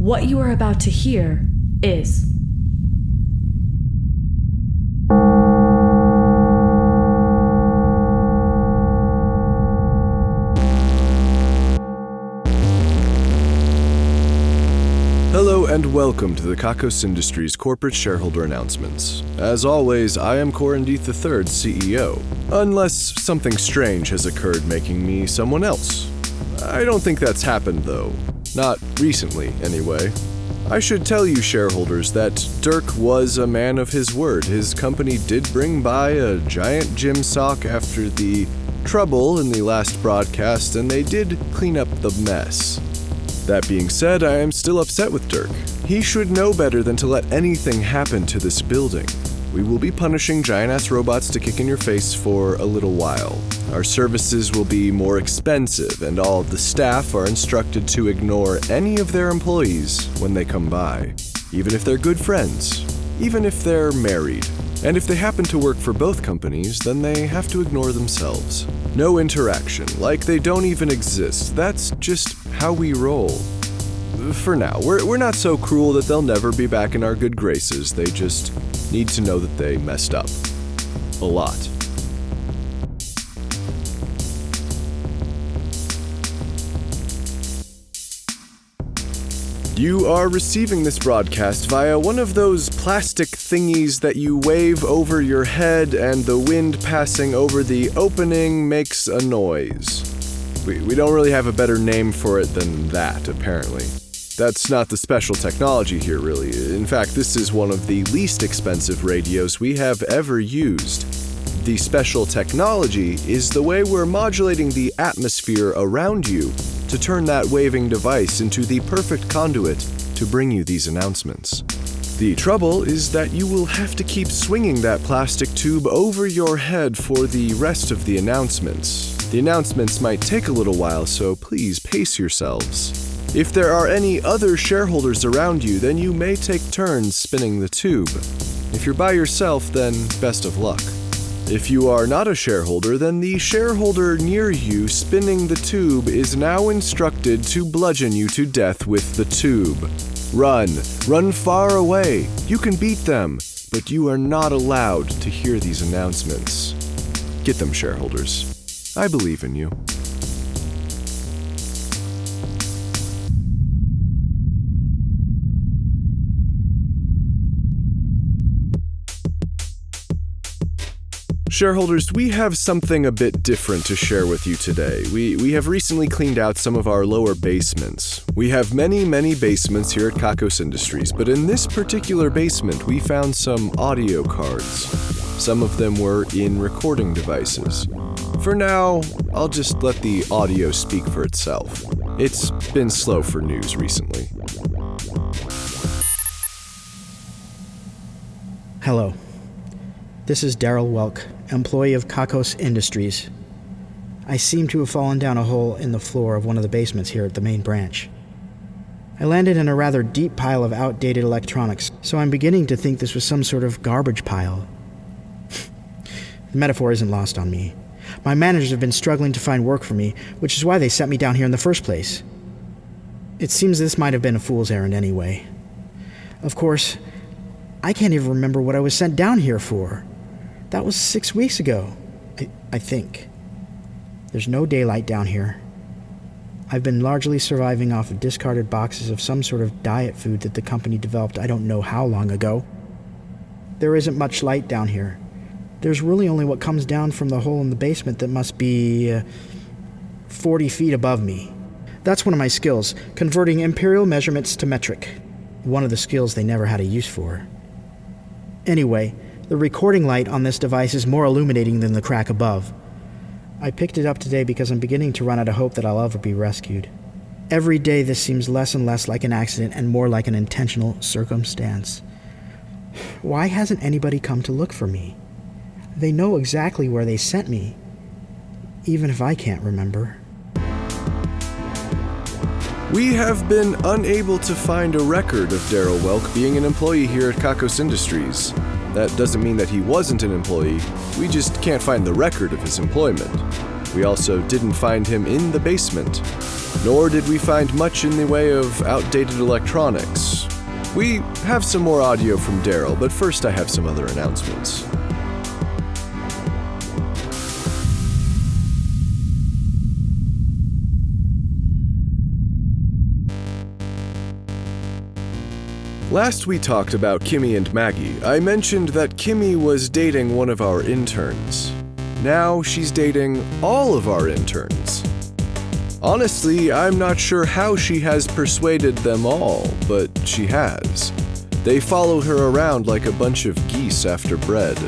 What you are about to hear is Hello and welcome to the Kakos Industries corporate shareholder announcements. As always, I am Corin, the third CEO, unless something strange has occurred making me someone else. I don't think that's happened though. Not recently, anyway. I should tell you shareholders that Dirk was a man of his word. His company did bring by a giant gym sock after the trouble in the last broadcast, and they did clean up the mess. That being said, I am still upset with Dirk. He should know better than to let anything happen to this building. We will be punishing giant-ass robots to kick in your face for a little while. Our services will be more expensive, and all of the staff are instructed to ignore any of their employees when they come by, even if they're good friends, even if they're married. And if they happen to work for both companies, then they have to ignore themselves. No interaction, like they don't even exist. That's just how we roll. For now, we're not so cruel that they'll never be back in our good graces. They just need to know that they messed up. A lot. You are receiving this broadcast via one of those plastic thingies that you wave over your head and the wind passing over the opening makes a noise. We don't really have a better name for it than that, apparently. That's not the special technology here, really. In fact, this is one of the least expensive radios we have ever used. The special technology is the way we're modulating the atmosphere around you to turn that waving device into the perfect conduit to bring you these announcements. The trouble is that you will have to keep swinging that plastic tube over your head for the rest of the announcements. The announcements might take a little while, so please pace yourselves. If there are any other shareholders around you, then you may take turns spinning the tube. If you're by yourself, then best of luck. If you are not a shareholder, then the shareholder near you spinning the tube is now instructed to bludgeon you to death with the tube. Run far away. You can beat them, but you are not allowed to hear these announcements. Get them, shareholders. I believe in you. Shareholders, we have something a bit different to share with you today. We have recently cleaned out some of our lower basements. We have many basements here at Kakos Industries, but in this particular basement, we found some audio cards. Some of them were in recording devices. For now, I'll just let the audio speak for itself. It's been slow for news recently. Hello. This is Daryl Welk, employee of Kakos Industries. I seem to have fallen down a hole in the floor of one of the basements here at the main branch. I landed in a rather deep pile of outdated electronics, so I'm beginning to think this was some sort of garbage pile. The metaphor isn't lost on me. My managers have been struggling to find work for me, which is why they sent me down here in the first place. It seems this might have been a fool's errand anyway. Of course, I can't even remember what I was sent down here for. That was 6 weeks ago, I think. There's no daylight down here. I've been largely surviving off of discarded boxes of some sort of diet food that the company developed I don't know how long ago. There isn't much light down here. There's really only what comes down from the hole in the basement that must be 40 feet above me. That's one of my skills, converting imperial measurements to metric. One of the skills they never had a use for. Anyway, the recording light on this device is more illuminating than the crack above. I picked it up today because I'm beginning to run out of hope that I'll ever be rescued. Every day this seems less and less like an accident and more like an intentional circumstance. Why hasn't anybody come to look for me? They know exactly where they sent me, even if I can't remember. We have been unable to find a record of Daryl Welk being an employee here at Kakos Industries. That doesn't mean that he wasn't an employee, we just can't find the record of his employment. We also didn't find him in the basement. Nor did we find much in the way of outdated electronics. We have some more audio from Daryl, but first I have some other announcements. Last we talked about Kimmie and Maggie, I mentioned that Kimmie was dating one of our interns. Now she's dating all of our interns. Honestly, I'm not sure how she has persuaded them all, but she has. They follow her around like a bunch of geese after bread.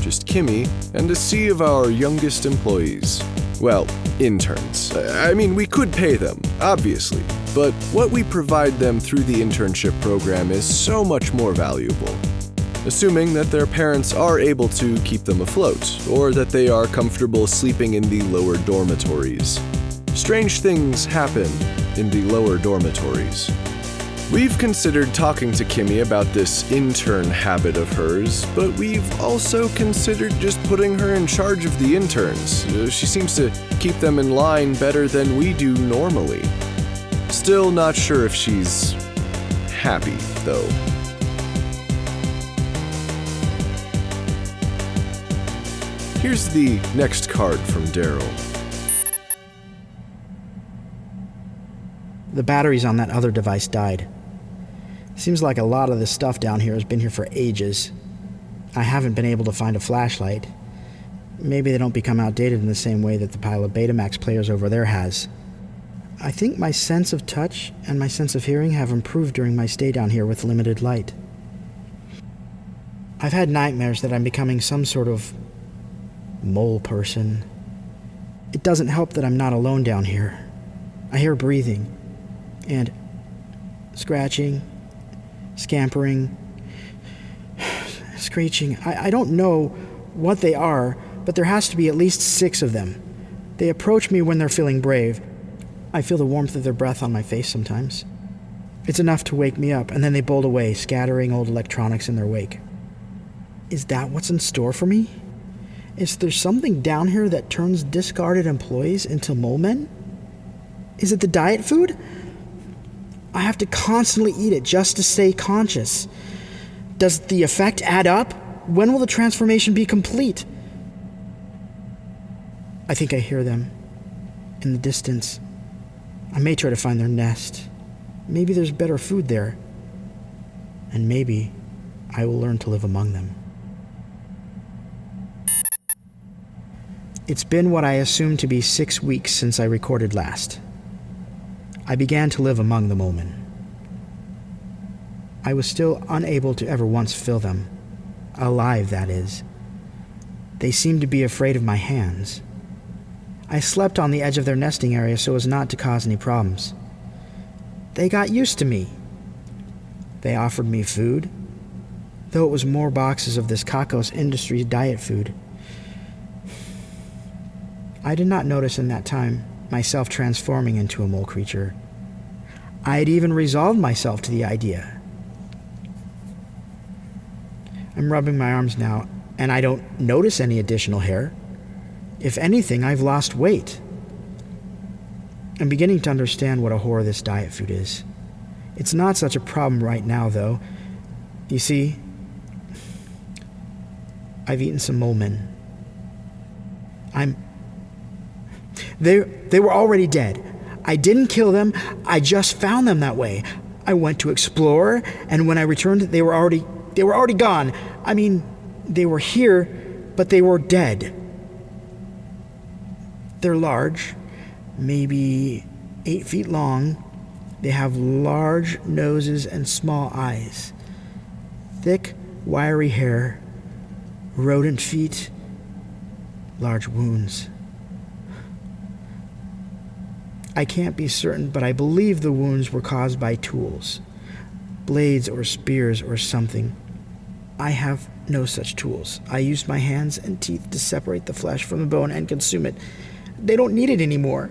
Just Kimmie and a sea of our youngest employees. Well, interns. I mean, we could pay them, obviously, but what we provide them through the internship program is so much more valuable. Assuming that their parents are able to keep them afloat, or that they are comfortable sleeping in the lower dormitories. Strange things happen in the lower dormitories. We've considered talking to Kimmie about this intern habit of hers, but we've also considered just putting her in charge of the interns. She seems to keep them in line better than we do normally. Still not sure if she's happy, though. Here's the next card from Daryl. The batteries on that other device died. Seems like a lot of the stuff down here has been here for ages. I haven't been able to find a flashlight. Maybe they don't become outdated in the same way that the pile of Betamax players over there has. I think my sense of touch and my sense of hearing have improved during my stay down here with limited light. I've had nightmares that I'm becoming some sort of mole person. It doesn't help that I'm not alone down here. I hear breathing and scratching, scampering, screeching. I don't know what they are, but there has to be at least 6 of them. They approach me when they're feeling brave. I feel the warmth of their breath on my face sometimes. It's enough to wake me up, and then they bolt away, scattering old electronics in their wake. Is that what's in store for me? Is there something down here that turns discarded employees into mole men? Is it the diet food? I have to constantly eat it just to stay conscious. Does the effect add up? When will the transformation be complete? I think I hear them in the distance. I may try to find their nest. Maybe there's better food there. And maybe I will learn to live among them. It's been what I assume to be 6 weeks since I recorded last. I began to live among the mole men. I was still unable to ever once feel them. Alive, that is. They seemed to be afraid of my hands. I slept on the edge of their nesting area so as not to cause any problems. They got used to me. They offered me food, though it was more boxes of this Kakos Industries diet food. I did not notice in that time myself transforming into a mole creature. I had even resolved myself to the idea. I'm rubbing my arms now, and I don't notice any additional hair. If anything, I've lost weight. I'm beginning to understand what a horror this diet food is. It's not such a problem right now, though. You see, I've eaten some mole men. They were already dead. I didn't kill them, I just found them that way. I went to explore, and when I returned, they were already gone. I mean, they were here, but they were dead. They're large, maybe 8 feet long. They have large noses and small eyes. Thick, wiry hair, rodent feet, large wounds. I can't be certain, but I believe the wounds were caused by tools, blades or spears or something. I have no such tools. I used my hands and teeth to separate the flesh from the bone and consume it. They don't need it anymore.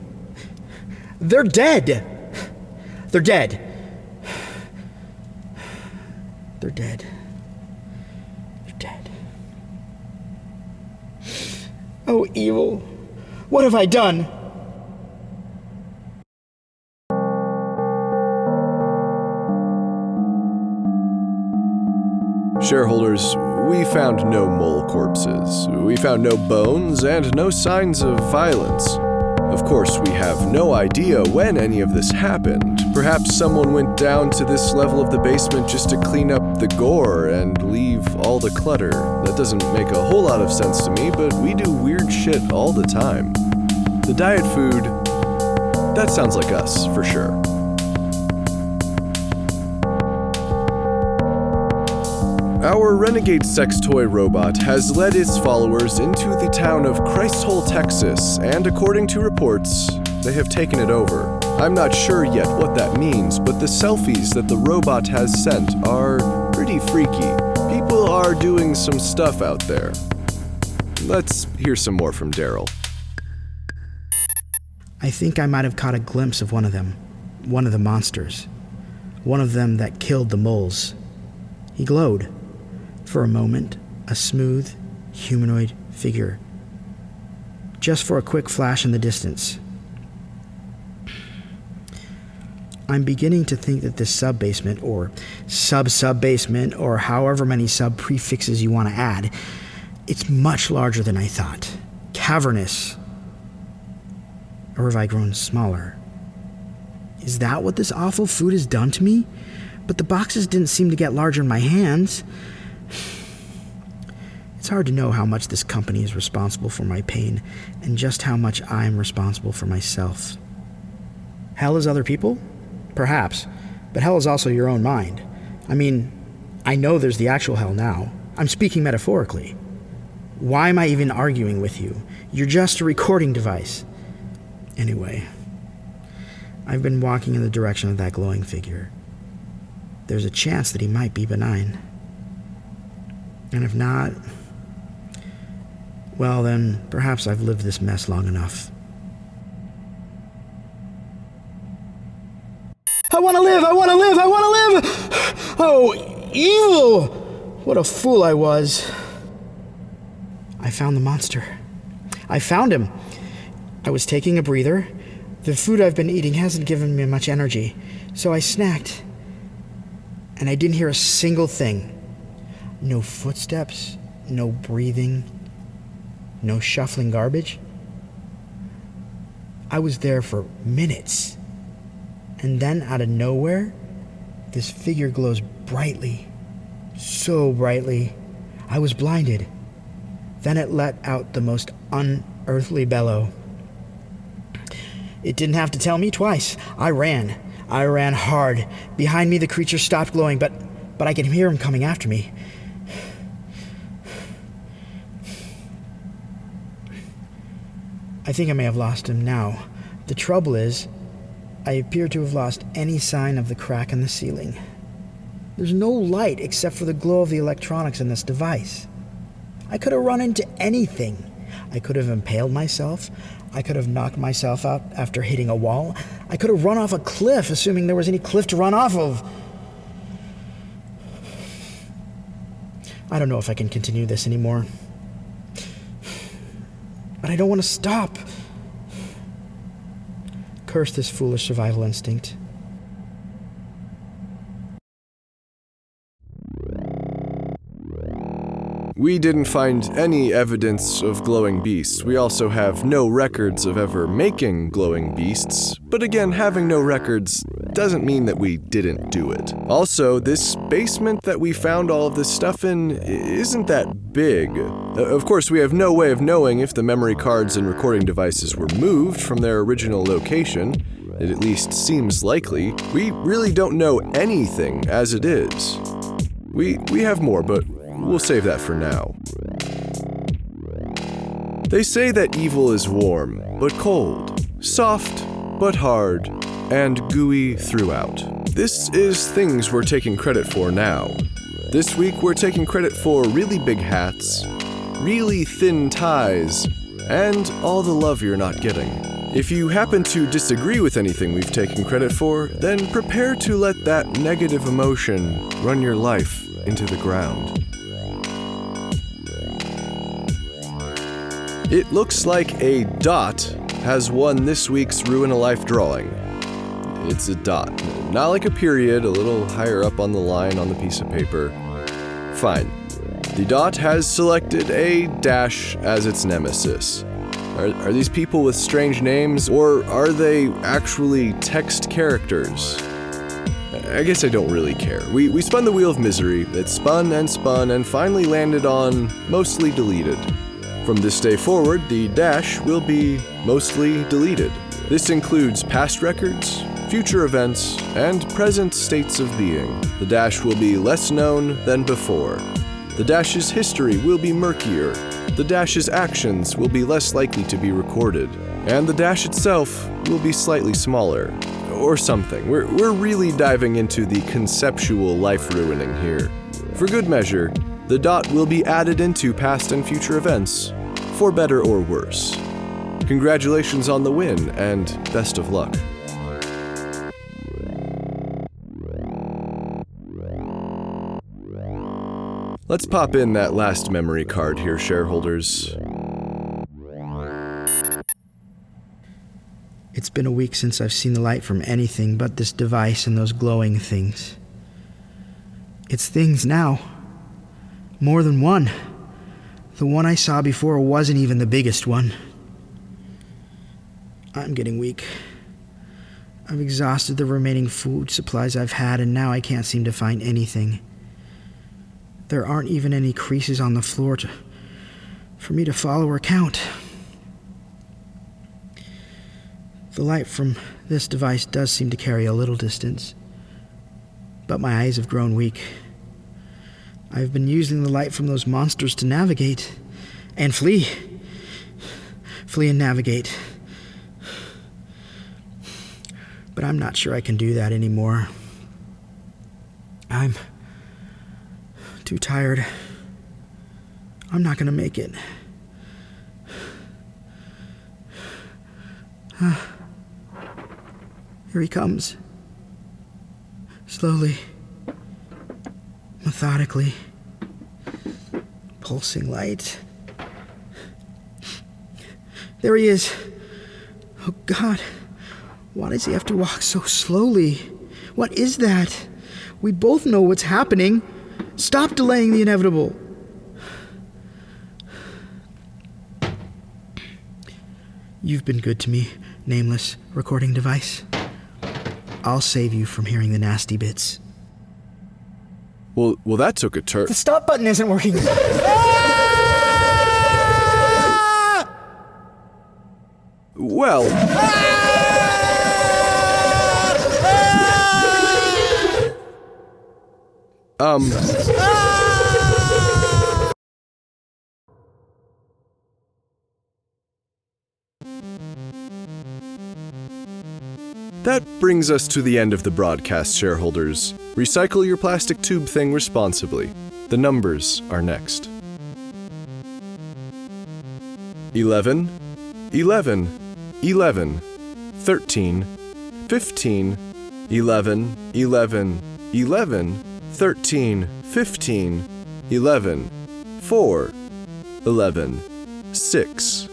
They're dead. They're dead. They're dead. They're dead. Oh, evil. What have I done? Shareholders, we found no mole corpses. We found no bones and no signs of violence. Of course, we have no idea when any of this happened. Perhaps someone went down to this level of the basement just to clean up the gore and leave all the clutter. That doesn't make a whole lot of sense to me, but we do weird shit all the time. The diet food, that sounds like us, for sure. Our renegade sex toy robot has led its followers into the town of Christ Hole, Texas, and according to reports, they have taken it over. I'm not sure yet what that means, but the selfies that the robot has sent are pretty freaky. People are doing some stuff out there. Let's hear some more from Daryl. I think I might have caught a glimpse of one of them. One of the monsters. One of them that killed the moles. He glowed. For a moment, a smooth, humanoid figure. Just for a quick flash in the distance. I'm beginning to think that this sub-basement, or sub-sub-basement, or however many sub-prefixes you want to add, it's much larger than I thought. Cavernous. Or have I grown smaller? Is that what this awful food has done to me? But the boxes didn't seem to get larger in my hands. It's hard to know how much this company is responsible for my pain, and just how much I am responsible for myself. Hell is other people? Perhaps. But hell is also your own mind. I mean, I know there's the actual hell now. I'm speaking metaphorically. Why am I even arguing with you? You're just a recording device. Anyway, I've been walking in the direction of that glowing figure. There's a chance that he might be benign. And if not, well then, perhaps I've lived this mess long enough. I want to live! I want to live! I want to live! Oh, evil! What a fool I was. I found the monster. I found him. I was taking a breather. The food I've been eating hasn't given me much energy, so I snacked. And I didn't hear a single thing. No footsteps, no breathing, no shuffling garbage. I was there for minutes. And then out of nowhere, this figure glows brightly. So brightly. I was blinded. Then it let out the most unearthly bellow. It didn't have to tell me twice. I ran. I ran hard. Behind me, the creature stopped glowing, but I could hear him coming after me. I think I may have lost him now. The trouble is, I appear to have lost any sign of the crack in the ceiling. There's no light except for the glow of the electronics in this device. I could have run into anything. I could have impaled myself. I could have knocked myself out after hitting a wall. I could have run off a cliff, assuming there was any cliff to run off of. I don't know if I can continue this anymore. But I don't want to stop. Curse this foolish survival instinct. We didn't find any evidence of glowing beasts. We also have no records of ever making glowing beasts. But again, having no records doesn't mean that we didn't do it. Also, this basement that we found all of this stuff in isn't that big. Of course, we have no way of knowing if the memory cards and recording devices were moved from their original location. It at least seems likely. We really don't know anything as it is. We have more, but we'll save that for now. They say that evil is warm, but cold, soft, but hard, and gooey throughout. This is things we're taking credit for now. This week we're taking credit for really big hats, really thin ties, and all the love you're not getting. If you happen to disagree with anything we've taken credit for, then prepare to let that negative emotion run your life into the ground. It looks like a dot has won this week's Ruin a Life drawing. It's a dot, not like a period, a little higher up on the line on the piece of paper. Fine. The dot has selected a dash as its nemesis. Are these people with strange names, or are they actually text characters? I guess I don't really care. We spun the wheel of misery. It spun and finally landed on mostly deleted. From this day forward, the dash will be mostly deleted. This includes past records, future events, and present states of being. The dash will be less known than before. The dash's history will be murkier. The dash's actions will be less likely to be recorded. And the dash itself will be slightly smaller. Or something. We're really diving into the conceptual life-ruining here. For good measure, the dot will be added into past and future events, for better or worse. Congratulations on the win, and best of luck. Let's pop in that last memory card here, shareholders. It's been a week since I've seen the light from anything but this device and those glowing things. It's things now. More than one. The one I saw before wasn't even the biggest one. I'm getting weak. I've exhausted the remaining food supplies I've had, and now I can't seem to find anything. There aren't even any creases on the floor for me to follow or count. The light from this device does seem to carry a little distance, but my eyes have grown weak. I've been using the light from those monsters to navigate and flee. Flee and navigate. But I'm not sure I can do that anymore. I'm too tired. I'm not gonna make it. Here he comes. Slowly. Methodically. Pulsing light. There he is. Oh God. Why does he have to walk so slowly? What is that? We both know what's happening. Stop delaying the inevitable. You've been good to me, nameless recording device. I'll save you from hearing the nasty bits. Well, that took a turn. The stop button isn't working. Well... That brings us to the end of the broadcast, shareholders. Recycle your plastic tube thing responsibly. The numbers are next. 11, 11, 11, 13, 15, 11, 11, 11, 13, 15, 11, 4, 11, 6.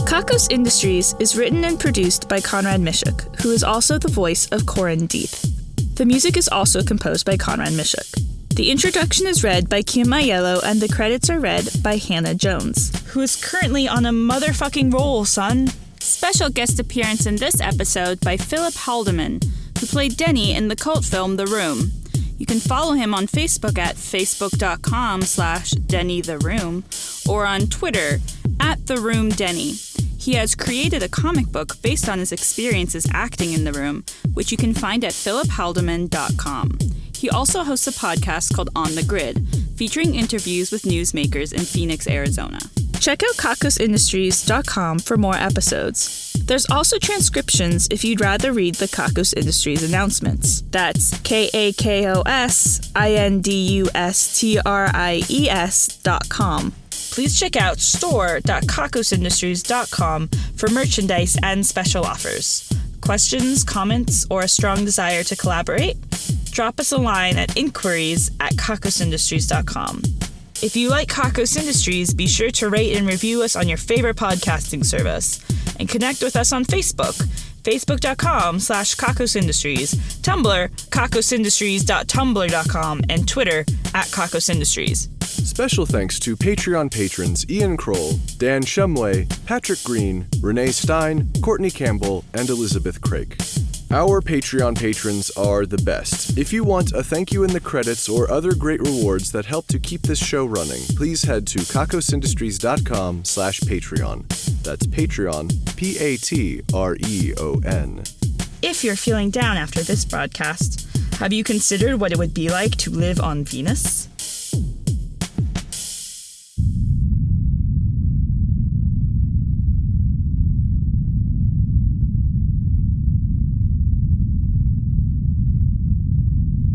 Kakos Industries is written and produced by Conrad Mishuk, who is also the voice of Corin Deeth. The music is also composed by Conrad Mishuk. The introduction is read by Kimmie, and the credits are read by Hannah Jones, who is currently on a motherfucking roll, son. Special guest appearance in this episode by Philip Haldeman, who played Denny in the cult film The Room. You can follow him on Facebook at facebook.com/DennyTheRoom or on Twitter @TheRoomDenny. He has created a comic book based on his experiences acting in The Room, which you can find at philiphaldeman.com. He also hosts a podcast called On the Grid, featuring interviews with newsmakers in Phoenix, Arizona. Check out kakosindustries.com for more episodes. There's also transcriptions if you'd rather read the Kakos Industries announcements. That's KAKOSINDUSTRIES.com. Please check out store.kakosindustries.com for merchandise and special offers. Questions, comments, or a strong desire to collaborate? Drop us a line at inquiries@kakosindustries.com. If you like Kakos Industries, be sure to rate and review us on your favorite podcasting service. And connect with us on Facebook, facebook.com/Kakos Industries, Tumblr, kakosindustries.tumblr.com, and Twitter @Kakos Industries. Special thanks to Patreon patrons Ian Kroll, Dan Shumway, Patrick Green, Renee Stein, Courtney Campbell, and Elizabeth Craig. Our Patreon patrons are the best. If you want a thank you in the credits or other great rewards that help to keep this show running, please head to kakosindustries.com/Patreon. That's Patreon, Patreon. If you're feeling down after this broadcast, have you considered what it would be like to live on Venus?